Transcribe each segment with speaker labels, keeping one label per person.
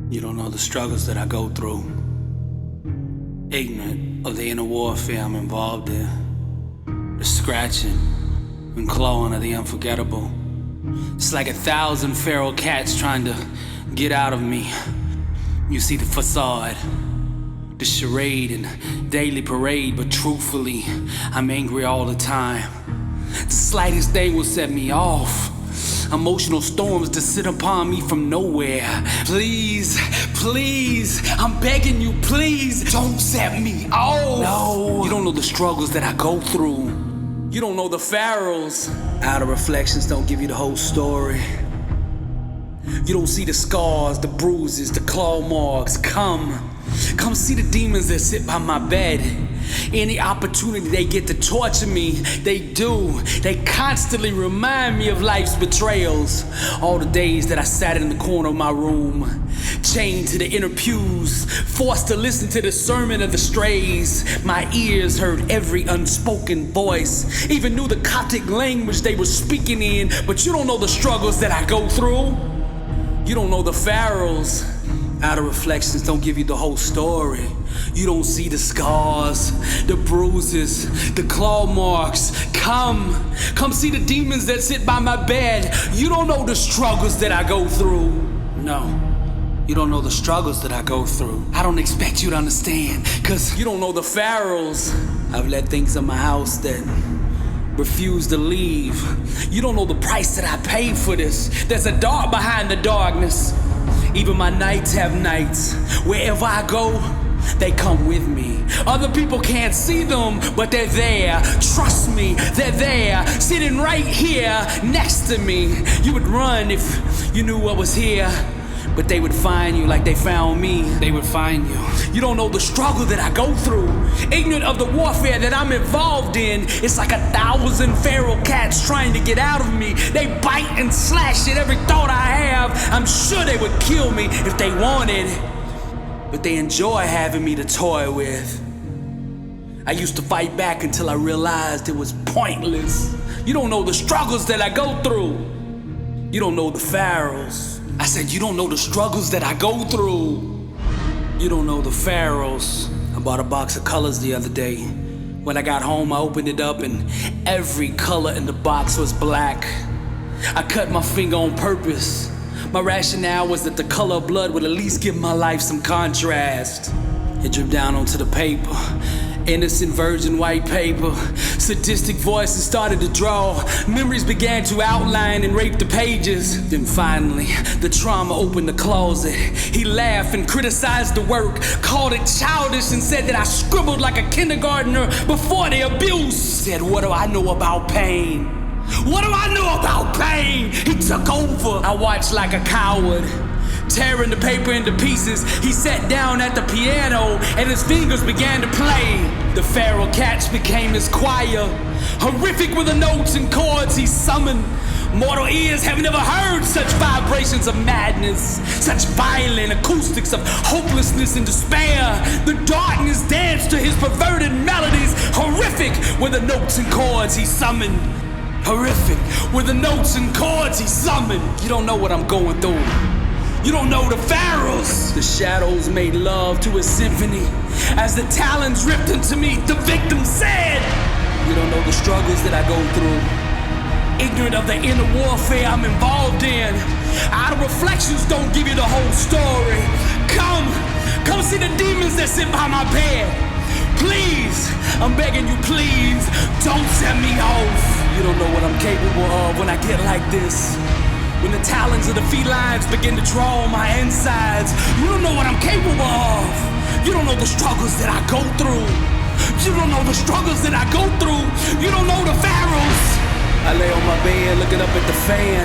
Speaker 1: You don't know the struggles that I go through. Ignorant of the inner warfare I'm involved in. The scratching and clawing of the unforgettable. It's like 1,000 feral cats trying to get out of me. You see the facade, the charade and daily parade, but truthfully, I'm angry all the time. The slightest thing will set me off. Emotional storms descend upon me from nowhere. Please, please, I'm begging you, please, don't set me off. No, you don't know the struggles that I go through. You don't know the pharaohs. Outer reflections don't give you the whole story. You don't see the scars, the bruises, the claw marks. Come see the demons that sit by my bed. Any opportunity they get to torture me, they do. They constantly remind me of life's betrayals. All the days that I sat in the corner of my room, chained to the inner pews, forced to listen to the sermon of the STRAYS. My ears heard every unspoken voice, even knew the Coptic language they were speaking in. But you don't know the struggles that I go through. You don't know the pharaohs. Outer reflections don't give you the whole story. You don't see the scars, the bruises, the claw marks. Come see the demons that sit by my bed. You don't know the struggles that I go through. No, you don't know the struggles that I go through. I don't expect you to understand, cause you don't know the pharaohs. I've let things in my house that refuse to leave. You don't know the price that I paid for this. There's a dark behind the darkness. Even my nights have nights. Wherever I go, they come with me. Other people can't see them, but they're there. Trust me, they're there, sitting right here next to me. You would run if you knew what was here, but they would find you like they found me. They would find you. You don't know the struggle that I go through. Ignorant of the warfare that I'm involved in. It's like 1,000 feral cats trying to get out of me. They bite and slash at every thought I have. I'm sure they would kill me if they wanted, but they enjoy having me to toy with. I used to fight back until I realized it was pointless. You don't know the struggles that I go through. You don't know the pharaohs. I said you don't know the struggles that I go through. You don't know the pharaohs. I bought a box of colors the other day. When I got home, I opened it up and every color in the box was black. I cut my finger on purpose. My rationale was that the color of blood would at least give my life some contrast. It dripped down onto the paper. Innocent virgin white paper. Sadistic voices started to draw. Memories began to outline and rape the pages. Then finally, the trauma opened the closet. He laughed and criticized the work, called it childish and said that I scribbled like a kindergartner before the abuse. Said, what do I know about pain? What do I know about pain? He took over. I watched like a coward, tearing the paper into pieces. He sat down at the piano and his fingers began to play. The feral cats became his choir. Horrific were the notes and chords he summoned. Mortal ears have never heard such vibrations of madness, such violent acoustics of hopelessness and despair. The darkness danced to his perverted melodies. Horrific were the notes and chords he summoned. Horrific were the notes and chords he summoned. You don't know what I'm going through. You don't know the pharaohs. The shadows made love to a symphony. As the talons ripped into me, the victim said, you don't know the struggles that I go through. Ignorant of the inner warfare I'm involved in. Outer reflections don't give you the whole story. Come see the demons that sit by my bed. Please, I'm begging you, please, don't set me off. You don't know what I'm capable of when I get like this. When the talons of the felines begin to draw on my insides. You don't know what I'm capable of. You don't know the struggles that I go through. You don't know the struggles that I go through. You don't know the pharaohs. I lay on my bed looking up at the fan.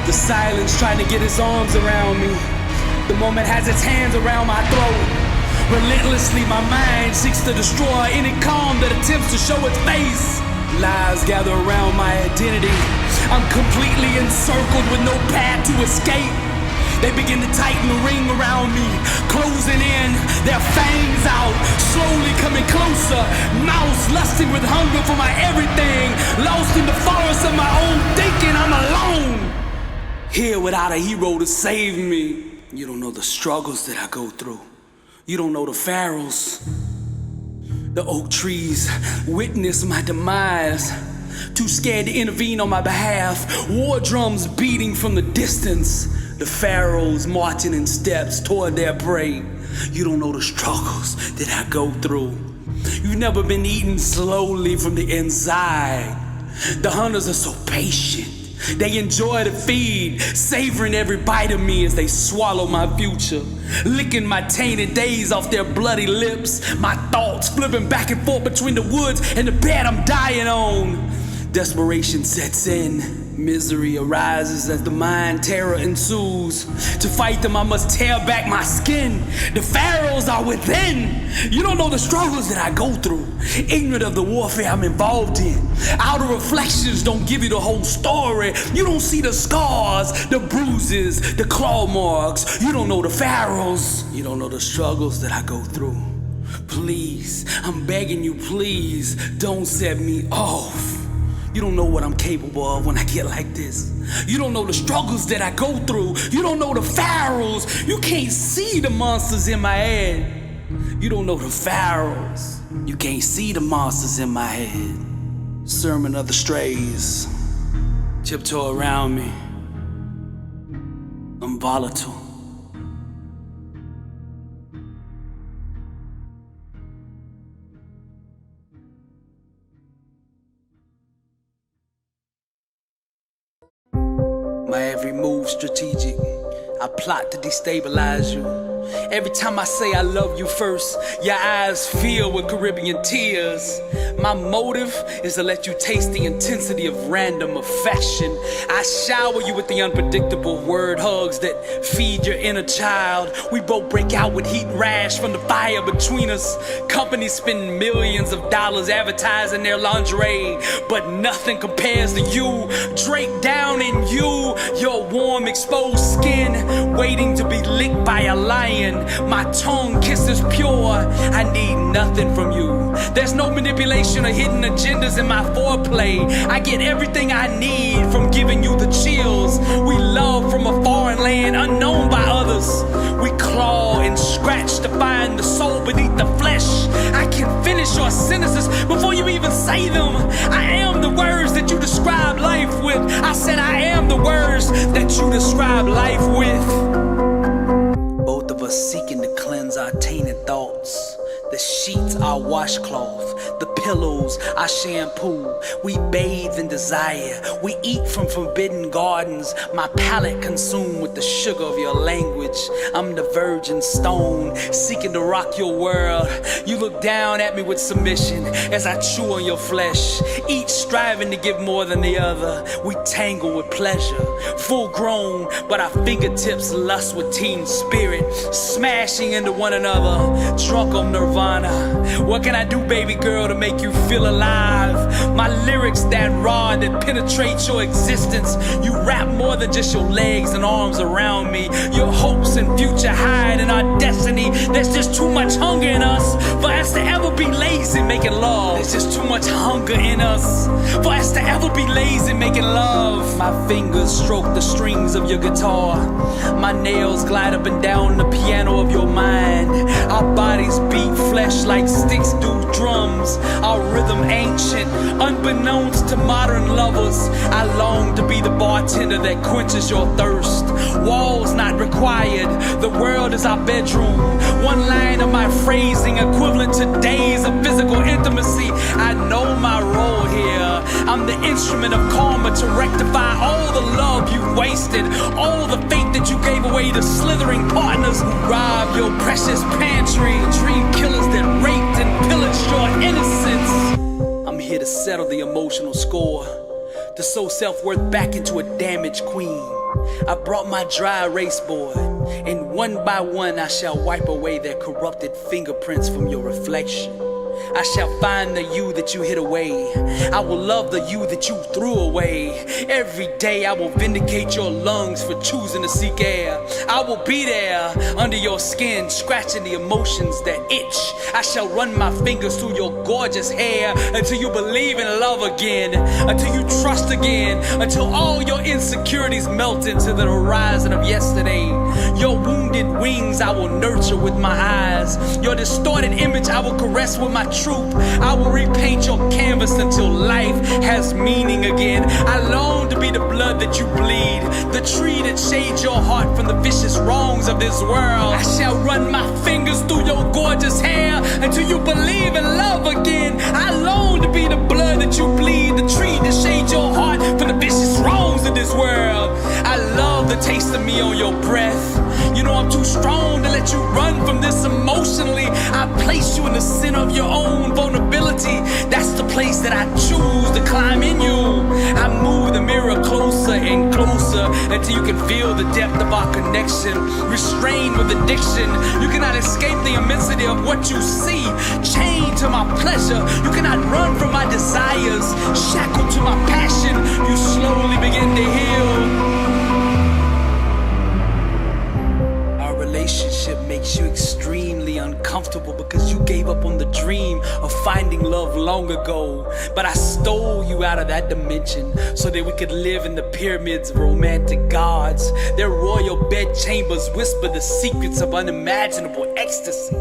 Speaker 1: The silence trying to get its arms around me. The moment has its hands around my throat. Relentlessly my mind seeks to destroy any calm that attempts to show its face. Lies gather around my identity. I'm completely encircled with no path to escape. They begin to tighten the ring around me, closing in, their fangs out, slowly coming closer. Mouths lusting with hunger for my everything. Lost in the forest of my own thinking, I'm alone. Here without a hero to save me. You don't know the struggles that I go through. You don't know the pharaohs. The oak trees witness my demise. Too scared to intervene on my behalf. War drums beating from the distance. The pharaohs marching in steps toward their prey. You don't know the struggles that I go through. You've never been eaten slowly from the inside. The hunters are so patient. They enjoy the feed, savoring every bite of me as they swallow my future, licking my tainted days off their bloody lips, my thoughts flipping back and forth between the woods and the bed I'm dying on. Desperation sets in. Misery arises as the mind terror ensues. To fight them I must tear back my skin. The pharaohs are within. You don't know the struggles that I go through. Ignorant of the warfare I'm involved in. Outer reflections don't give you the whole story. You don't see the scars, the bruises, the claw marks. You don't know the pharaohs. You don't know the struggles that I go through. Please, I'm begging you, please, don't set me off. You don't know what I'm capable of when I get like this. You don't know the struggles that I go through. You don't know the pharaohs. You can't see the monsters in my head. You don't know the pharaohs. You can't see the monsters in my head. Sermon of the strays. Tiptoe around me. I'm volatile. My every move strategic. I plot to destabilize you. Every time I say I love you first, your eyes fill with Caribbean tears. My motive is to let you taste the intensity of random affection. I shower you with the unpredictable word hugs that feed your inner child. We both break out with heat rash from the fire between us. Companies spend millions of dollars advertising their lingerie, but nothing compares to you. Draped down in you, your warm exposed skin, waiting to be licked by a lion. My tongue kisses pure. I need nothing from you. There's no manipulation or hidden agendas in my foreplay. I get everything I need from giving you the chills. We love from a foreign land unknown by others. We claw and scratch to find the soul beneath the flesh. I can finish your sentences before you even say them. I am the words that you describe life with. I said I am the words that you describe life with. Both of us seeking to cleanse our tainted thoughts. The sheets, our washcloth. The pillows, our shampoo. We bathe in desire. We eat from forbidden gardens. My palate consumed with the sugar of your language. I'm the virgin stone, seeking to rock your world. You look down at me with submission as I chew on your flesh, each striving to give more than the other. We tangle with pleasure, full grown, but our fingertips lust with teen spirit, smashing into one another, drunk on nirvana. What can I do, baby girl, to make you feel alive? My lyrics that raw, that penetrate your existence. You wrap more than just your legs and arms around me. Your hopes and future hide in our destiny. There's just too much hunger in us for us to ever be lazy making love. There's just too much hunger in us for us to ever be lazy making love. My fingers stroke the strings of your guitar. My nails glide up and down the piano of your mind. Our bodies beat flesh like sticks do drums. Our rhythm ancient, unbeknownst to modern lovers. I long to be the bartender that quenches your thirst. Walls not required, the world is our bedroom. One line of my phrasing equivalent to days of physical intimacy. I know my role here. I'm the instrument of karma to rectify all the love you wasted, all the faith that you gave away to slithering partners who robbed your precious pantry. Dream killers that raped and pillaged your innocence. I'm here to settle the emotional score, to sow self-worth back into a damaged queen. I brought my dry erase board, and one by one I shall wipe away their corrupted fingerprints from your reflection. I shall find the you that you hid away. I will love the you that you threw away. Every day I will vindicate your lungs for choosing to seek air. I will be there under your skin, scratching the emotions that itch. I shall run my fingers through your gorgeous hair until you believe in love again, until you trust again, until all your insecurities melt into the horizon of yesterday. Your wound wings I will nurture with my eyes. Your distorted image I will caress with my truth. I will repaint your canvas until life has meaning again. I long to be the blood that you bleed, the tree that shades your heart from the vicious wrongs of this world. I shall run my fingers through your gorgeous hair until you believe in love again. I long to be the blood that you bleed, the tree that shades your heart from the vicious wrongs of this world. I love the taste of me on your breath. You know I'm too strong to let you run from this emotionally. I place you in the center of your own vulnerability. That's the place that I choose to climb in you. I move the mirror closer and closer until you can feel the depth of our connection. Restrained with addiction, you cannot escape the immensity of what you see. Chained to my pleasure, you cannot run from my desires. Shackled to my passion, you slowly begin to heal. Relationship makes you extremely uncomfortable because you gave up on the dream of finding love long ago. But I stole you out of that dimension so that we could live in the pyramids of romantic gods. Their royal bed chambers whisper the secrets of unimaginable ecstasy.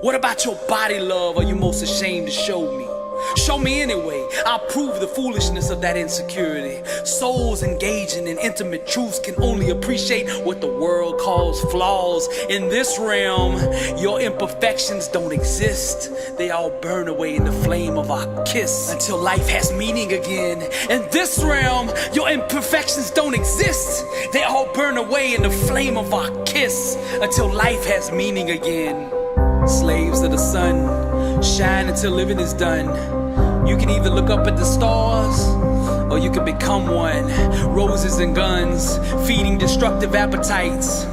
Speaker 1: What about your body, love, are you most ashamed to show me? Show me anyway, I'll prove the foolishness of that insecurity. Souls engaging in intimate truths can only appreciate what the world calls flaws. In this realm, your imperfections don't exist. They all burn away in the flame of our kiss until life has meaning again. In this realm, your imperfections don't exist. They all burn away in the flame of our kiss until life has meaning again. Slaves of the sun, shine until living is done. You can either look up at the stars or you can become one. Roses and guns, feeding destructive appetites.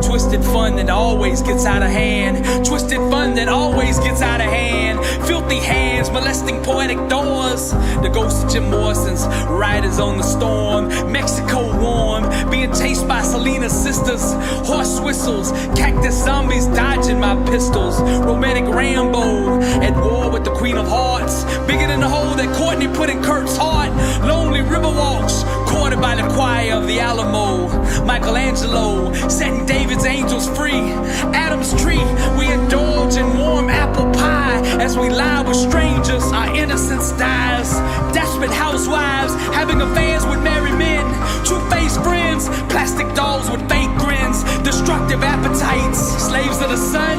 Speaker 1: Twisted fun that always gets out of hand. Twisted fun that always gets out of hand. Filthy hands molesting poetic doors. The ghost of Jim Morrison's riders on the storm. Mexico warm, being chased by Selena's sisters. Horse whistles, cactus zombies dodging my pistols. Romantic Rambo at war with the Queen of Hearts. Bigger than the hole that Courtney put in Kurt's heart. Lonely river walks, courted by the choir of the Alamo. Michelangelo setting David's angels free. Adam's tree, we indulge in warm apple pie as we lie with strangers. Our innocence dies. Desperate housewives having affairs with married men. Two-faced friends, plastic dolls with fake grins. Destructive appetites, slaves of the sun.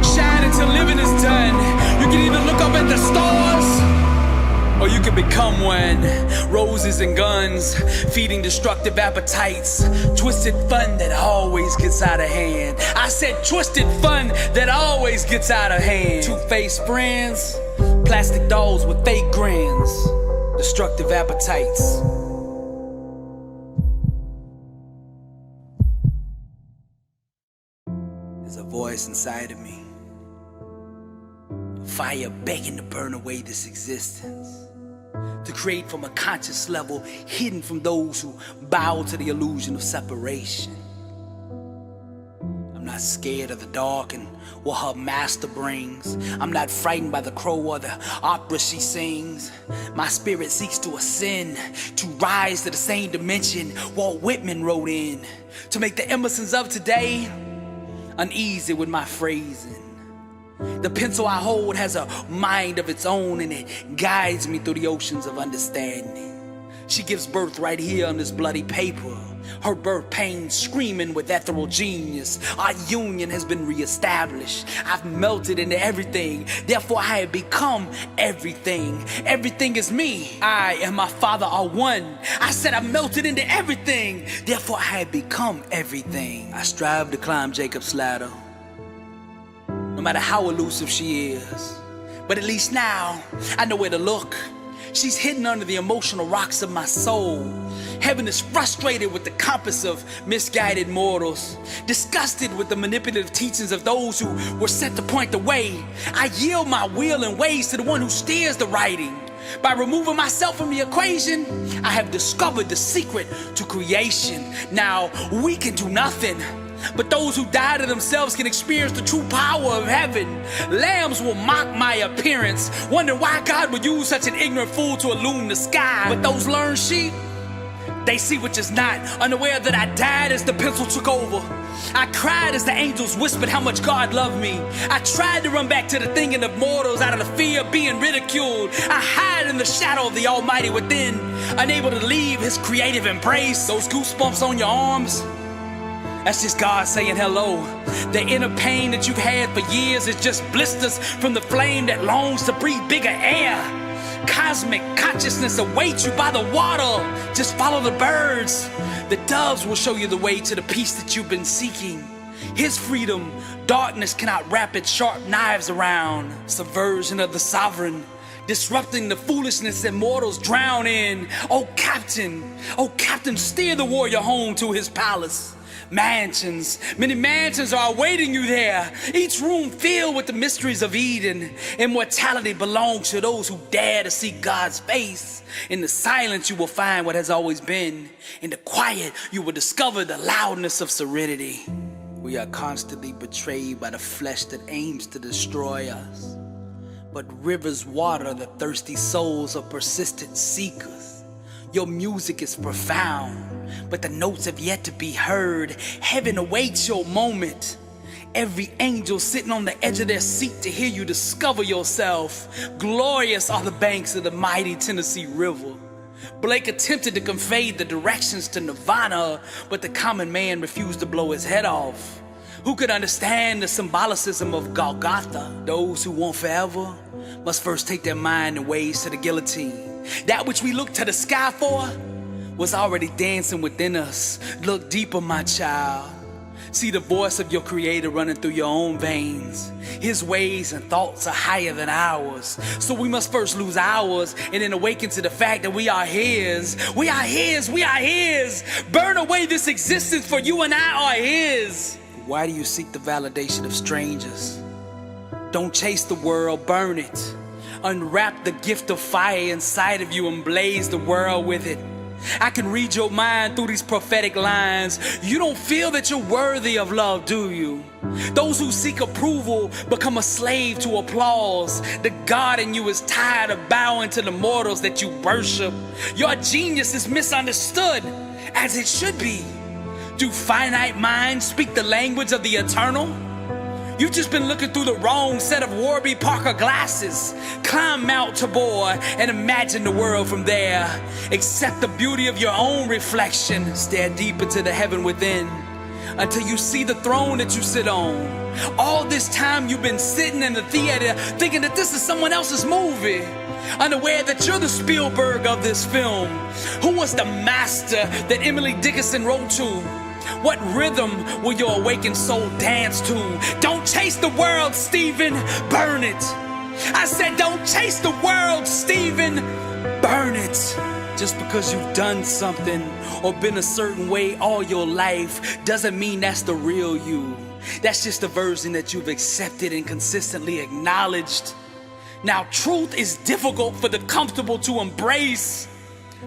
Speaker 1: Shine until living is done. You can either look up at the stars or you can become one. Roses and guns, feeding destructive appetites. Twisted fun that always gets out of hand. I said twisted fun that always gets out of hand. Two-faced friends, plastic dolls with fake grins. Destructive appetites. There's a voice inside of me. A fire begging to burn away this existence. To create from a conscious level, hidden from those who bow to the illusion of separation. I'm not scared of the dark and what her master brings. I'm not frightened by the crow or the opera she sings. My spirit seeks to ascend, to rise to the same dimension Walt Whitman wrote in. To make the Emersons of today uneasy with my phrasing. The pencil I hold has a mind of its own and it guides me through the oceans of understanding. She gives birth right here on this bloody paper. Her birth pain screaming with ethereal genius. Our union has been reestablished. I've melted into everything. Therefore I have become everything. Everything is me. I and my father are one. I said I melted into everything. Therefore I have become everything. I strive to climb Jacob's ladder. No matter how elusive she is. But at least now, I know where to look. She's hidden under the emotional rocks of my soul. Heaven is frustrated with the compass of misguided mortals. Disgusted with the manipulative teachings of those who were set to point the way. I yield my will and ways to the one who steers the writing. By removing myself from the equation, I have discovered the secret to creation. Now, we can do nothing. But those who die to themselves can experience the true power of heaven. Lambs will mock my appearance, wondering why God would use such an ignorant fool to illumine the sky. But those learned sheep, they see which is not, unaware that I died as the pencil took over. I cried as the angels whispered how much God loved me. I tried to run back to the thinking of mortals out of the fear of being ridiculed. I hide in the shadow of the Almighty within, unable to leave His creative embrace. Those goosebumps on your arms, that's just God saying hello. The inner pain that you've had for years is just blisters from the flame that longs to breathe bigger air. Cosmic consciousness awaits you by the water. Just follow the birds. The doves will show you the way to the peace that you've been seeking. His freedom, darkness cannot wrap its sharp knives around. Subversion of the sovereign, disrupting the foolishness that mortals drown in. Oh Captain, steer the warrior home to his palace. Mansions, many mansions are awaiting you there. Each room filled with the mysteries of Eden. Immortality belongs to those who dare to see God's face. In the silence you will find what has always been. In the quiet you will discover the loudness of serenity. We are constantly betrayed by the flesh that aims to destroy us. But rivers water the thirsty souls of persistent seekers. Your music is profound, but the notes have yet to be heard. Heaven awaits your moment. Every angel sitting on the edge of their seat to hear you discover yourself. Glorious are the banks of the mighty Tennessee River. Blake attempted to convey the directions to Nirvana, but the common man refused to blow his head off. Who could understand the symbolicism of Golgotha? Those who want forever must first take their mind and ways to the guillotine. That which we look to the sky for was already dancing within us. Look deeper, my child. See the voice of your Creator running through your own veins. His ways and thoughts are higher than ours. So we must first lose ours and then awaken to the fact that we are His. We are His, we are His. Burn away this existence, for you and I are His. Why do you seek the validation of strangers? Don't chase the world, burn it. Unwrap the gift of fire inside of you and blaze the world with it. I can read your mind through these prophetic lines. You don't feel that you're worthy of love, do you? Those who seek approval become a slave to applause. The God in you is tired of bowing to the mortals that you worship. Your genius is misunderstood, as it should be. Do finite minds speak the language of the eternal? You've just been looking through the wrong set of Warby Parker glasses. Climb Mount Tabor and imagine the world from there. Accept the beauty of your own reflection. Stare deep into the heaven within until you see the throne that you sit on. All this time you've been sitting in the theater thinking that this is someone else's movie, unaware that you're the Spielberg of this film. Who was the master that Emily Dickinson wrote to? What rhythm will your awakened soul dance to? Don't chase the world, Stephen, burn it. I said don't chase the world, Stephen, burn it. Just because you've done something or been a certain way all your life doesn't mean that's the real you. That's just the version that you've accepted and consistently acknowledged. Now, truth is difficult for the comfortable to embrace,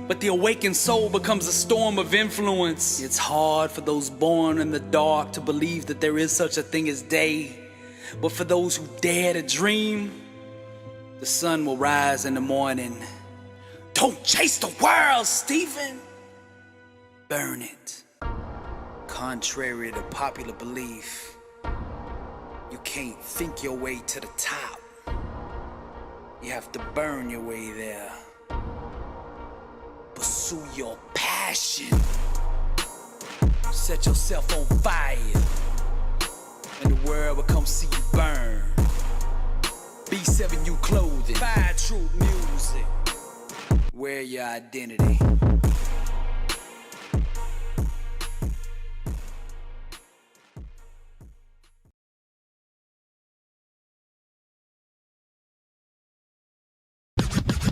Speaker 1: but the awakened soul becomes a storm of influence. It's hard for those born in the dark to believe that there is such a thing as day. But for those who dare to dream, the sun will rise in the morning. Don't chase the world, Stephen. Burn it. Contrary to popular belief, you can't think your way to the top. You have to burn your way there. Pursue your passion. Set yourself on fire, and the world will come see you burn. B7U clothing, Fire Truth music. Wear your identity.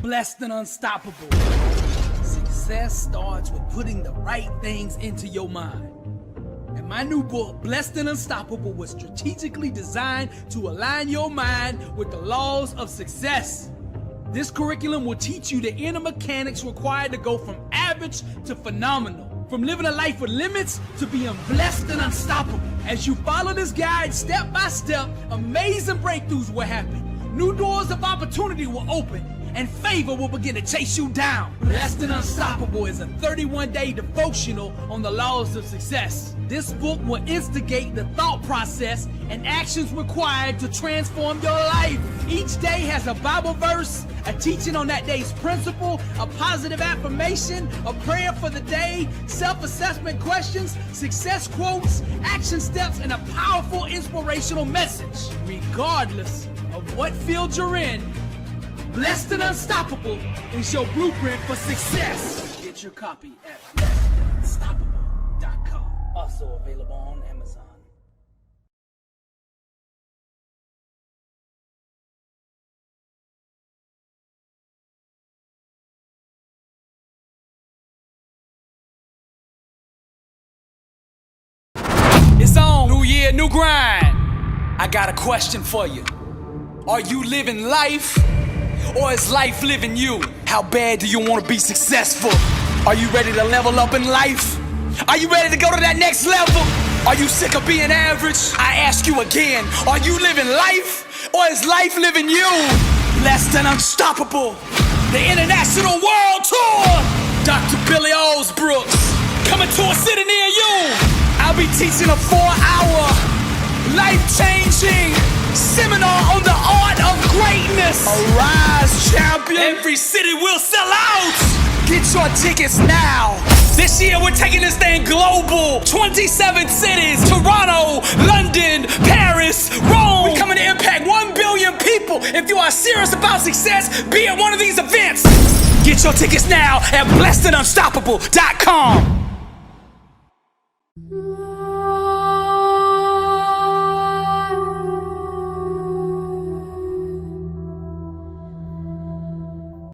Speaker 1: Blessed and unstoppable. Success starts with putting the right things into your mind. And my new book, Blessed and Unstoppable, was strategically designed to align your mind with the laws of success. This curriculum will teach you the inner mechanics required to go from average to phenomenal, from living a life with limits to being blessed and unstoppable. As you follow this guide step by step, amazing breakthroughs will happen. New doors of opportunity will open,
Speaker 2: and favor will begin to chase you down. Blessed and Unstoppable is a 31-day devotional on the laws of success. This book will instigate the thought process and actions required to transform your life. Each day has a Bible verse, a teaching on that day's principle, a positive affirmation, a prayer for the day, self-assessment questions, success quotes, action steps, and a powerful inspirational message. Regardless of what field you're in, Blessed and Unstoppable is your blueprint for success. Get your copy at blessedandunstoppable.com. Also available on Amazon. It's on. New year, new grind. I got a question for you. Are you living life, or is life living you? How bad do you want to be successful? Are you ready to level up in life? Are you ready to go to that next level? Are you sick of being average? I ask you again, are you living life, or is life living you? Blessed and Unstoppable, the International World Tour. Dr. Billy Alsbrooks, coming to a city near you. I'll be teaching a 4-hour, life-changing seminar on the art of greatness. Arise, champion. Every city will sell out. Get your tickets now. This year we're taking this thing global. 27 cities: Toronto, London, Paris, Rome. We're coming to impact 1 billion people. If you are serious about success, be at one of these events. Get your tickets now at blessedandunstoppable.com.